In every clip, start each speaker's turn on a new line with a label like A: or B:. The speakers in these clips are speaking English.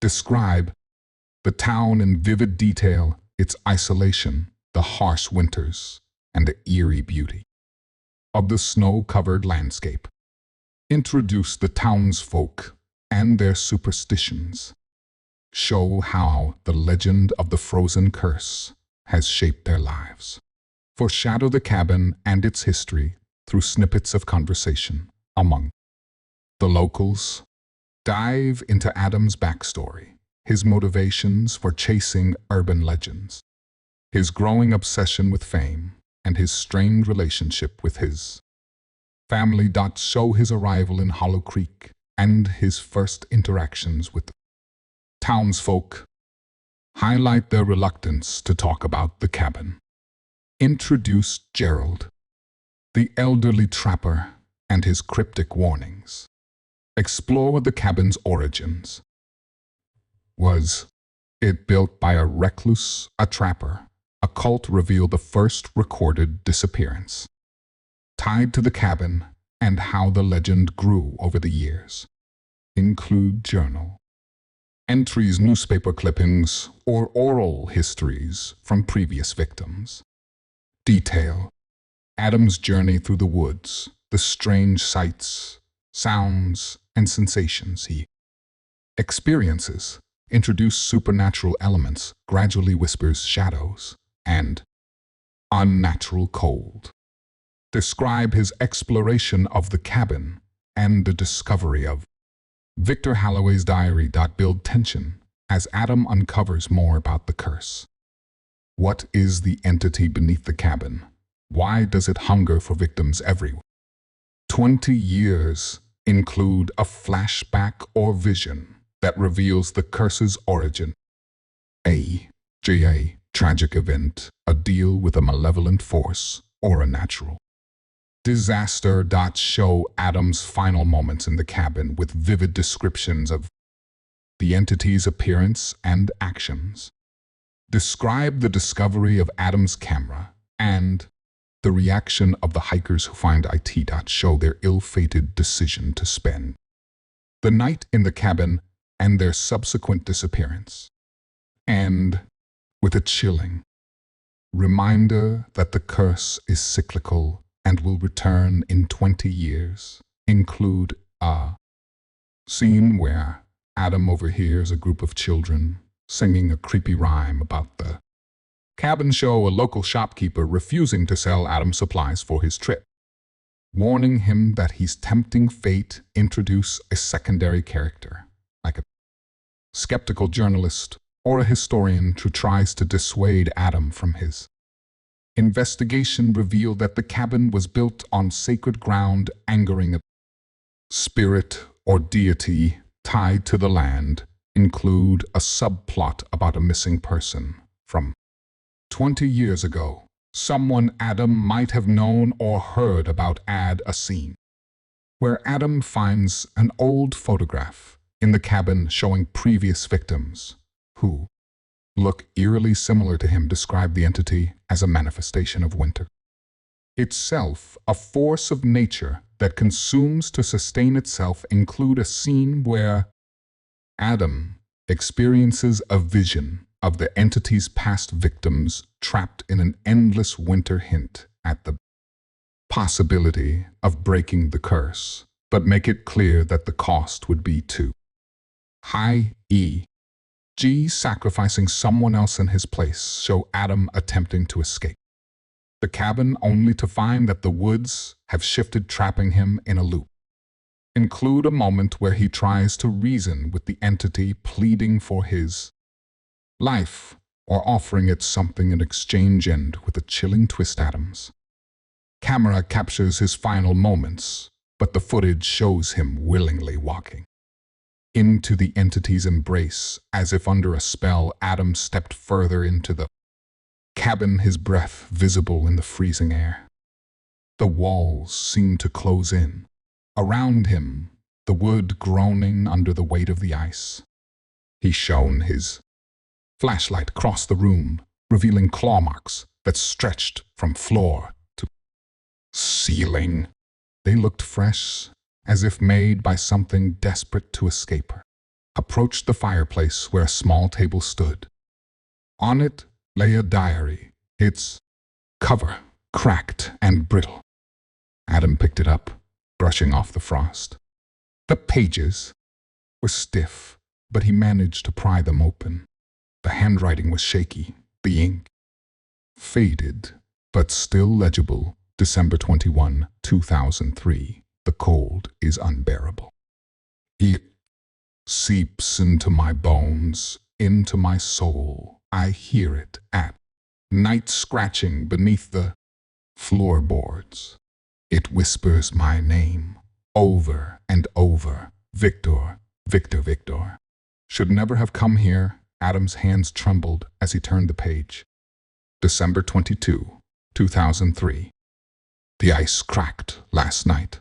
A: Describe the town in vivid detail, its isolation, the harsh winters, and the eerie beauty of the snow-covered landscape. Introduce the townsfolk and their superstitions. Show how the legend of the frozen curse has shaped their lives. Foreshadow the cabin and its history through snippets of conversation among the locals. Dive into Adam's backstory, his motivations for chasing urban legends, his growing obsession with fame, and his strained relationship with his family. Show his arrival in HollowCreek and his first interactions with the townsfolk. Highlight their reluctance to talk about the cabin. Introduce Gerald, the elderly trapper, and his cryptic warnings. Explore the cabin's origins. Was it built by a recluse, a trapper? A cult revealed the first recorded disappearance tied to the cabin and how the legend grew over the years. Include journal entries, newspaper clippings, or oral histories from previous victims. Detail Adam's journey through the woods, the strange sights, sounds, and sensations he experiences. Introduce supernatural elements, gradually whispers, shadows, and unnatural cold. Describe his exploration of the cabin and the discovery of Victor Holloway's diary. Build tension as Adam uncovers more about the curse. What is the entity beneath the cabin? Why does it hunger for victims everywhere? 20 years include a flashback or vision that reveals the curse's origin. A tragic event, a deal with a malevolent force, or a natural disaster. Show Adam's final moments in the cabin with vivid descriptions of the entity's appearance and actions. Describe the discovery of Adam's camera and the reaction of the hikers who find it. Show their ill-fated decision to spend the night in the cabin and their subsequent disappearance. And with a chilling reminder that the curse is cyclical and will return in 20 years. Include a scene where Adam overhears a group of children singing a creepy rhyme about the cabin. Show a local shopkeeper refusing to sell Adam supplies for his trip, warning him that he's tempting fate. Introduce a secondary character, like a skeptical journalist or a historian who tries to dissuade Adam from his investigation. Reveal that the cabin was built on sacred ground, angering a spirit or deity tied to the land. Include a subplot about a missing person from 20 years ago. Someone Adam might have known or heard about. Add a scene where Adam finds an old photograph in the cabin showing previous victims who look eerily similar to him. Describe the entity as a manifestation of winter itself, a force of nature that consumes to sustain itself. Include a scene where Adam experiences a vision of the entity's past victims trapped in an endless winter. Hint at the possibility of breaking the curse, but make it clear that the cost would be too high. Sacrificing someone else in his place. Show Adam attempting to escape the cabin only to find that the woods have shifted, trapping him in a loop. Include a moment where he tries to reason with the entity, pleading for his life or offering it something in exchange. End with a chilling twist. Adam's camera captures his final moments, but the footage shows him willingly walking into the entity's embrace. As if under a spell, Adam stepped further into the cabin, his breath visible in the freezing air. The walls seemed to close in around him, the wood groaning under the weight of the ice. He shone his flashlight across the room, revealing claw marks that stretched from floor to ceiling. They looked fresh, as if made by something desperate to escape her. approached the fireplace where a small table stood. On it lay a diary, its cover cracked and brittle. Adam picked it up, brushing off the frost. The pages were stiff, but he managed to pry them open. The handwriting was shaky, the ink faded, but still legible. December 21, 2003. The cold is unbearable. It seeps into my bones, into my soul. I hear it at night scratching beneath the floorboards. It whispers my name over and over. Victor, Victor, Victor. Should never have come here. Adam's hands trembled as he turned the page. December 22, 2003. The ice cracked last night.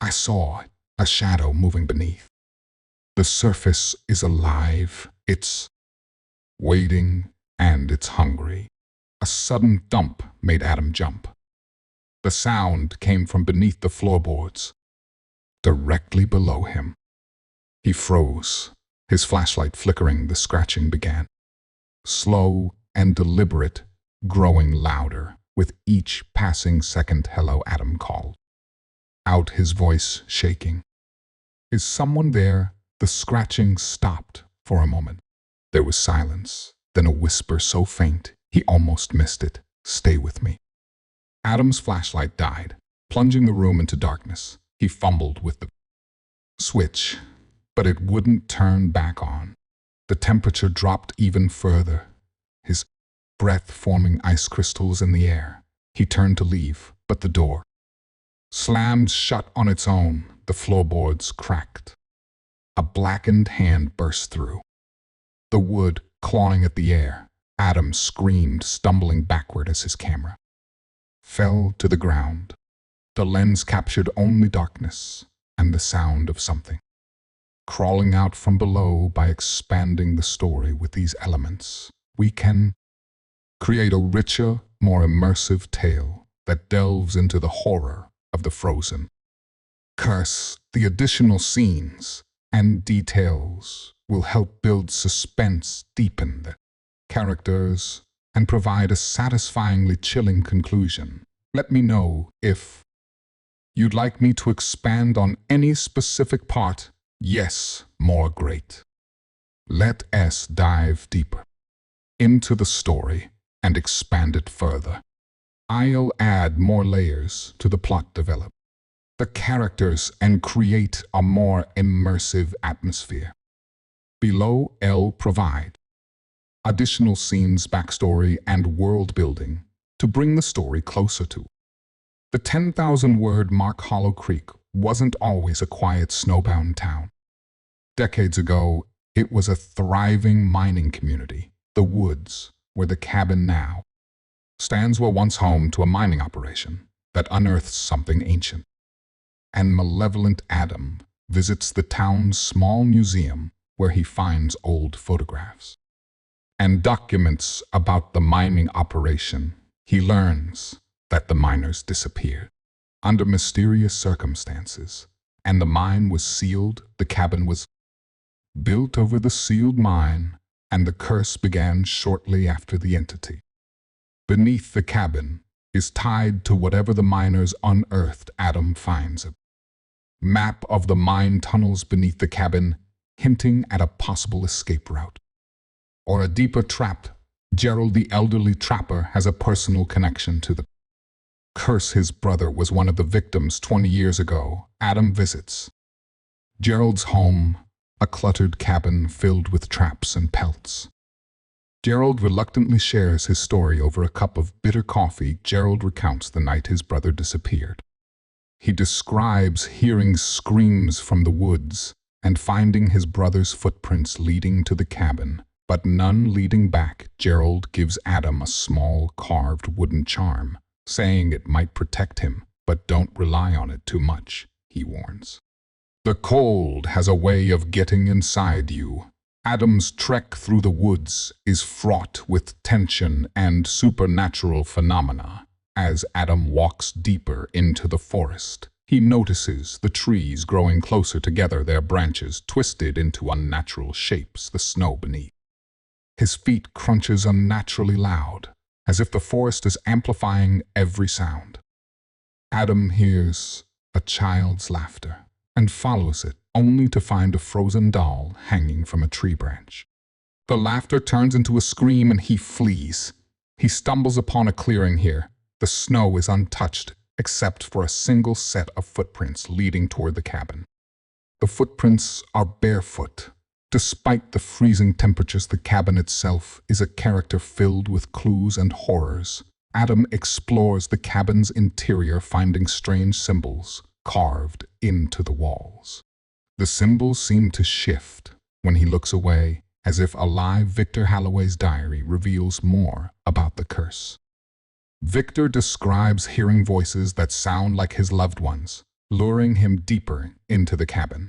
A: I saw a shadow moving beneath. The surface is alive. It's waiting and it's hungry. A sudden thump made Adam jump. The sound came from beneath the floorboards, directly below him. He froze, his flashlight flickering. The scratching began. Slow and deliberate, growing louder. With each passing second, hello, Adam called. Out, his voice shaking. Is someone there? The scratching stopped for a moment. There was silence, then a whisper so faint he almost missed it. Stay with me. Adam's flashlight died, plunging the room into darkness. He fumbled with the switch, but it wouldn't turn back on. The temperature dropped even further, his breath forming ice crystals in the air. He turned to leave, but the door slammed shut on its own. The floorboards cracked. A blackened hand burst through, the wood clawing at the air. Adam screamed, stumbling backward as his camera fell to the ground. The lens captured only darkness and the sound of something crawling out from below. By expanding the story with these elements, we can create a richer, more immersive tale that delves into the horror of the frozen curse. The additional scenes and details will help build suspense, deepen the characters, and provide a satisfyingly chilling conclusion. Let me know if you'd like me to expand on any specific part. Yes, more great. Let us dive deeper into the story and expand it further. I'll add more layers to the plot, develop the characters, and create a more immersive atmosphere. Below, I'll provide additional scenes, backstory, and world building to bring the story closer to the 10,000-word mark. HollowCreek wasn't always a quiet, snowbound town. Decades ago, it was a thriving mining community. The woods, where the cabin now stands, were once home to a mining operation that unearths something ancient. And malevolent Adam visits the town's small museum where he finds old photographs and documents about the mining operation. He learns that the miners disappeared under mysterious circumstances, and the mine was sealed. The cabin was built over the sealed mine, and the curse began shortly after. The entity beneath the cabin is tied to whatever the miners unearthed. Adam finds a map of the mine tunnels beneath the cabin, hinting at a possible escape route or a deeper trap. Gerald, the elderly trapper, has a personal connection to the curse. His brother was one of the victims 20 years ago. Adam visits Gerald's home, a cluttered cabin filled with traps and pelts. Gerald reluctantly shares his story over a cup of bitter coffee. Gerald recounts the night his brother disappeared. He describes hearing screams from the woods and finding his brother's footprints leading to the cabin, but none leading back. Gerald gives Adam a small carved wooden charm, saying it might protect him, but don't rely on it too much, he warns. The cold has a way of getting inside you. Adam's trek through the woods is fraught with tension and supernatural phenomena. As Adam walks deeper into the forest, He notices the trees growing closer together, their branches twisted into unnatural shapes, the snow beneath. His feet crunches unnaturally loud, as if the forest is amplifying every sound. Adam hears a child's laughter and follows it, only to find a frozen doll hanging from a tree branch. The laughter turns into a scream and he flees. He stumbles upon a clearing here. The snow is untouched, except for a single set of footprints leading toward the cabin. The footprints are barefoot. Despite the freezing temperatures, the cabin itself is a character filled with clues and horrors. Adam explores the cabin's interior, finding strange symbols carved into the walls. The symbols seem to shift when he looks away, as if a live Victor Halloway's diary reveals more about the curse. Victor describes hearing voices that sound like his loved ones, luring him deeper into the cabin.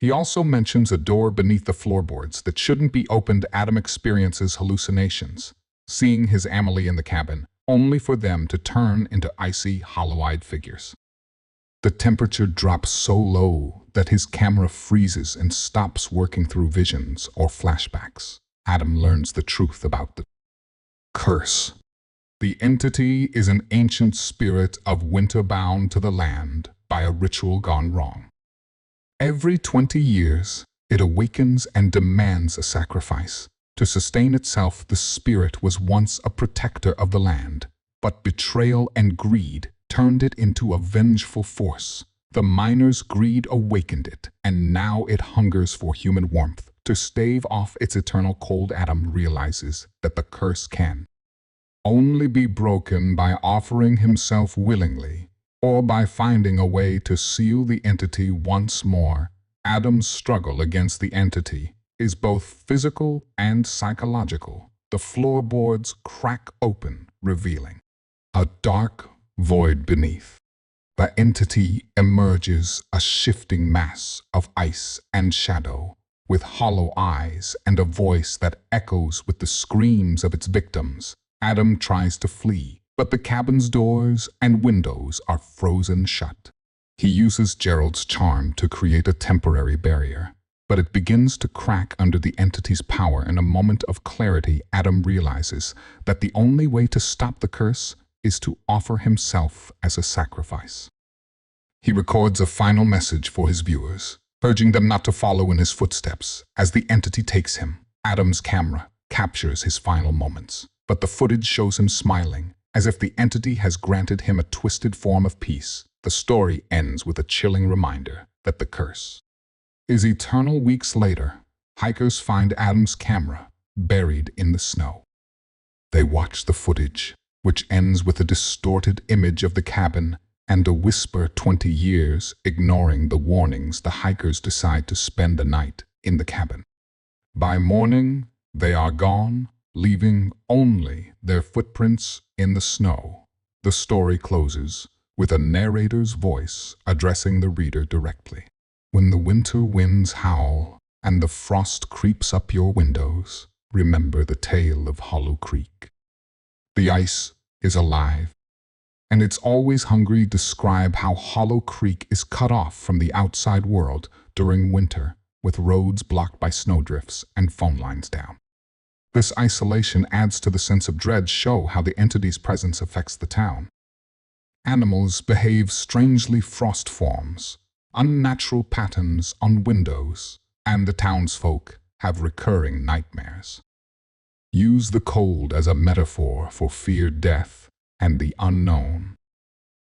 A: He also mentions a door beneath the floorboards that shouldn't be opened. Adam experiences hallucinations, seeing his Amelie in the cabin, only for them to turn into icy, hollow-eyed figures. The temperature drops so low that his camera freezes and stops working through visions or flashbacks. Adam learns the truth about the curse. The entity is an ancient spirit of winter bound to the land by a ritual gone wrong. Every 20 years, it awakens and demands a sacrifice. To sustain itself, the spirit was once a protector of the land, but betrayal and greed turned it into a vengeful force. The miners' greed awakened it, and now it hungers for human warmth. To stave off its eternal cold, Adam realizes that the curse can only be broken by offering himself willingly, or by finding a way to seal the entity once more. Adam's struggle against the entity is both physical and psychological. The floorboards crack open, revealing a dark void beneath. The entity emerges, a shifting mass of ice and shadow, with hollow eyes and a voice that echoes with the screams of its victims. Adam tries to flee, but the cabin's doors and windows are frozen shut. He uses Gerald's charm to create a temporary barrier, but it begins to crack under the entity's power. In a moment of clarity, Adam realizes that the only way to stop the curse is to offer himself as a sacrifice. He records a final message for his viewers, urging them not to follow in his footsteps. As the entity takes him, Adam's camera captures his final moments, but the footage shows him smiling, as if the entity has granted him a twisted form of peace. The story ends with a chilling reminder that the curse is eternal. Weeks later, hikers find Adam's camera buried in the snow. They watch the footage, which ends with a distorted image of the cabin and a whisper. 20 years, ignoring the warnings, the hikers decide to spend the night in the cabin. By morning, they are gone, leaving only their footprints in the snow. The story closes with a narrator's voice addressing the reader directly. When the winter winds howl and the frost creeps up your windows, remember the tale of HollowCreek. The ice is alive, and it's always hungry. Describe how HollowCreek is cut off from the outside world during winter, with roads blocked by snowdrifts and phone lines down. This isolation adds to the sense of dread. Show how the entity's presence affects the town. Animals behave strangely. Frost forms unnatural patterns on windows, and the townsfolk have recurring nightmares. Use the cold as a metaphor for fear, death, and the unknown.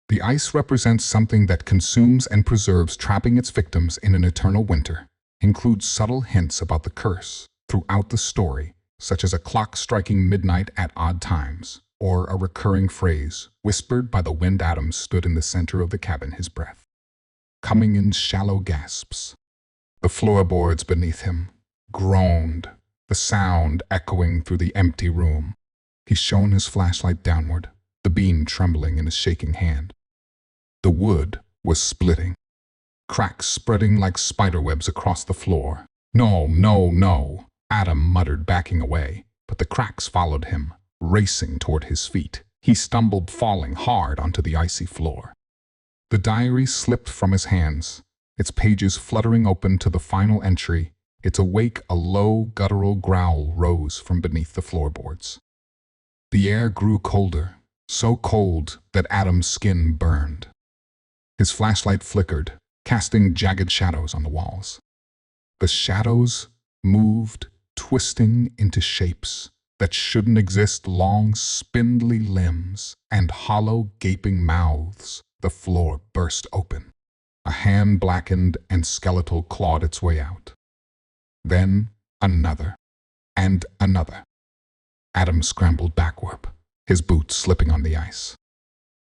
A: The ice represents something that consumes and preserves, trapping its victims in an eternal winter. Includes subtle hints about the curse throughout the story, such as a clock striking midnight at odd times, or a recurring phrase whispered by the wind. Adam stood in the center of the cabin, his breath coming in shallow gasps. The floorboards beneath him groaned, the sound echoing through the empty room. He shone his flashlight downward, the beam trembling in his shaking hand. The wood was splitting, cracks spreading like spiderwebs across the floor. No, no, no, Adam muttered, backing away, but the cracks followed him, racing toward his feet. He stumbled, falling hard onto the icy floor. The diary slipped from his hands, its pages fluttering open to the final entry. Its awake, a low, guttural growl rose from beneath the floorboards. The air grew colder, so cold that Adam's skin burned. His flashlight flickered, casting jagged shadows on the walls. The shadows moved, twisting into shapes that shouldn't exist, long, spindly limbs and hollow, gaping mouths. The floor burst open. A hand blackened and skeletal clawed its way out. Then another, and another. Adam scrambled backward, his boots slipping on the ice.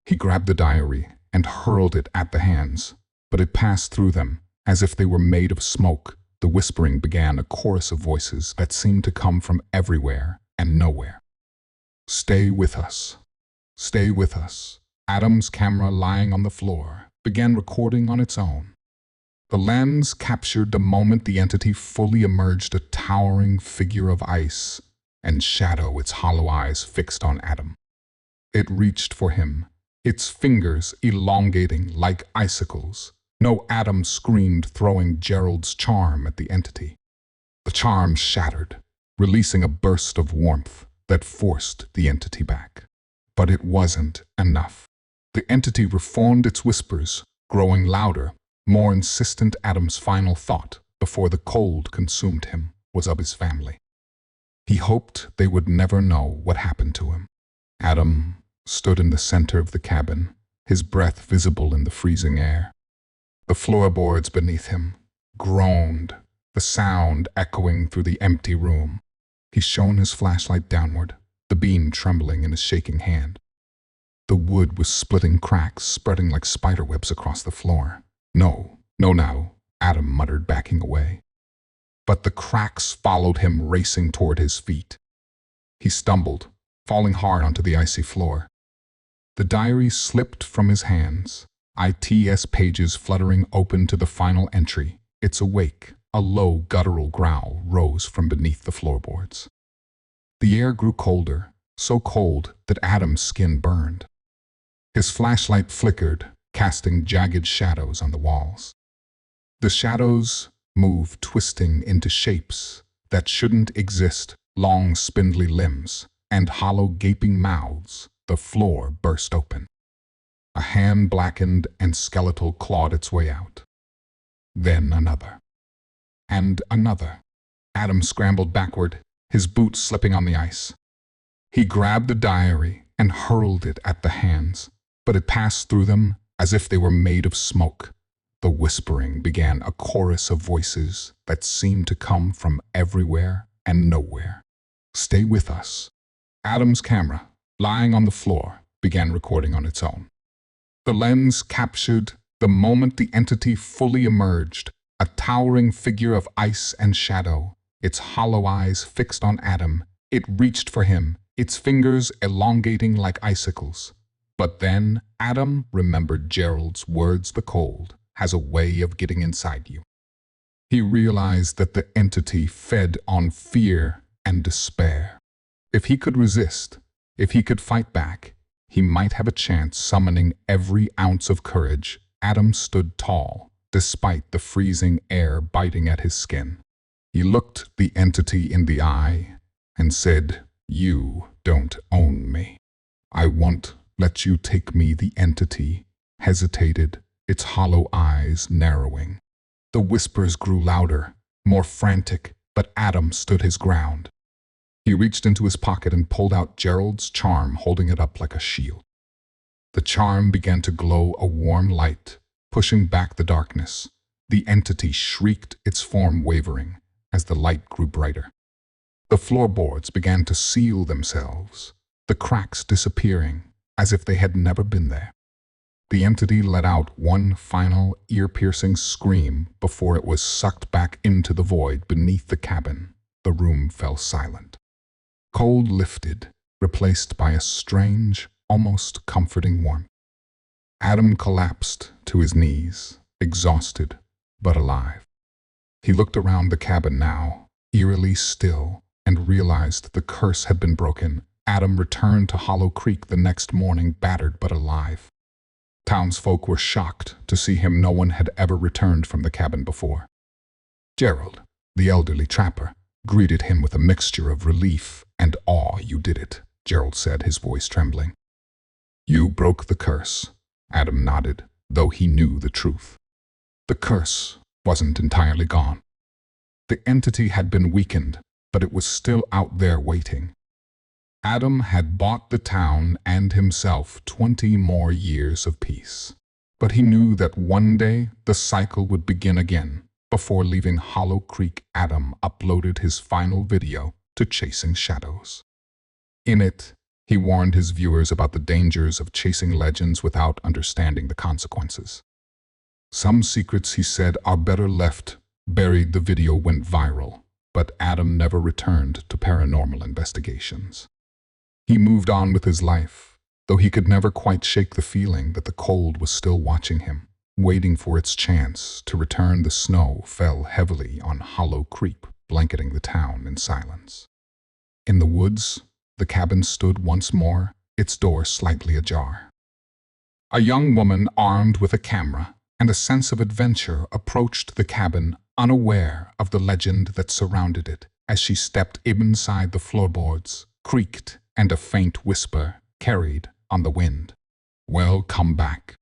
A: He grabbed the diary and hurled it at the hands, but it passed through them as if they were made of smoke. The whispering began, a chorus of voices that seemed to come from everywhere and nowhere. Stay with us. Stay with us. Adam's camera, lying on the floor, began recording on its own. The lens captured the moment the entity fully emerged, a towering figure of ice and shadow, its hollow eyes fixed on Adam. It reached for him, its fingers elongating like icicles. No, Adam screamed, throwing Gerald's charm at the entity. The charm shattered, releasing a burst of warmth that forced the entity back. But it wasn't enough. The entity reformed, its whispers growing louder, more insistent. Adam's final thought, before the cold consumed him, was of his family. He hoped they would never know what happened to him. Adam stood in the center of the cabin, his breath visible in the freezing air. The floorboards beneath him groaned, the sound echoing through the empty room. He shone his flashlight downward, the beam trembling in his shaking hand. The wood was splitting, cracks spreading like spiderwebs across the floor. No now, Adam muttered, backing away. But the cracks followed him, racing toward his feet. He stumbled, falling hard onto the icy floor. The diary slipped from his hands, its pages fluttering open to the final entry. Its awake, a low, guttural growl rose from beneath the floorboards. The air grew colder, so cold that Adam's skin burned. His flashlight flickered, casting jagged shadows on the walls. The shadows moved, twisting into shapes that shouldn't exist, long, spindly limbs and hollow, gaping mouths. The floor burst open. A hand blackened and skeletal clawed its way out. Then another. And another. Adam scrambled backward, his boots slipping on the ice. He grabbed the diary and hurled it at the hands, but it passed through them as if they were made of smoke. The whispering began, a chorus of voices that seemed to come from everywhere and nowhere. Stay with us. Adam's camera, lying on the floor, began recording on its own. The lens captured the moment the entity fully emerged, a towering figure of ice and shadow, its hollow eyes fixed on Adam. It reached for him, its fingers elongating like icicles. But then Adam remembered Gerald's words, the cold has a way of getting inside you. He realized that the entity fed on fear and despair. If he could resist, if he could fight back, he might have a chance. Summoning every ounce of courage, Adam stood tall, despite the freezing air biting at his skin. He looked the entity in the eye and said, "You don't own me. I won't let you take me." The entity hesitated, its hollow eyes narrowing. The whispers grew louder, more frantic, but Adam stood his ground. He reached into his pocket and pulled out Gerald's charm, holding it up like a shield. The charm began to glow, a warm light, pushing back the darkness. The entity shrieked, its form wavering as the light grew brighter. The floorboards began to seal themselves, the cracks disappearing as if they had never been there. The entity let out one final ear-piercing scream before it was sucked back into the void beneath the cabin. The room fell silent. Cold lifted, replaced by a strange, almost comforting warmth. Adam collapsed to his knees, exhausted but alive. He looked around the cabin now, eerily still, and realized the curse had been broken. Adam returned to HollowCreek the next morning, battered but alive. Townsfolk were shocked to see him. No one had ever returned from the cabin before. Gerald, the elderly trapper, greeted him with a mixture of relief and awe. "You did it," Gerald said, his voice trembling. "You broke the curse," Adam nodded, though he knew the truth. The curse wasn't entirely gone. The entity had been weakened, but it was still out there waiting. Adam had bought the town and himself 20 more years of peace. But he knew that one day the cycle would begin again. Before leaving HollowCreek, Adam uploaded his final video to Chasing Shadows. In it, he warned his viewers about the dangers of chasing legends without understanding the consequences. Some secrets, he said, are better left buried. The video went viral, but Adam never returned to paranormal investigations. He moved on with his life, though he could never quite shake the feeling that the cold was still watching him, waiting for its chance to return. The snow fell heavily on HollowCreek, blanketing the town in silence. In the woods, the cabin stood once more, its door slightly ajar. A young woman armed with a camera and a sense of adventure approached the cabin, unaware of the legend that surrounded it. As she stepped inside, the floorboards creaked and a faint whisper carried on the wind. "Welcome back,"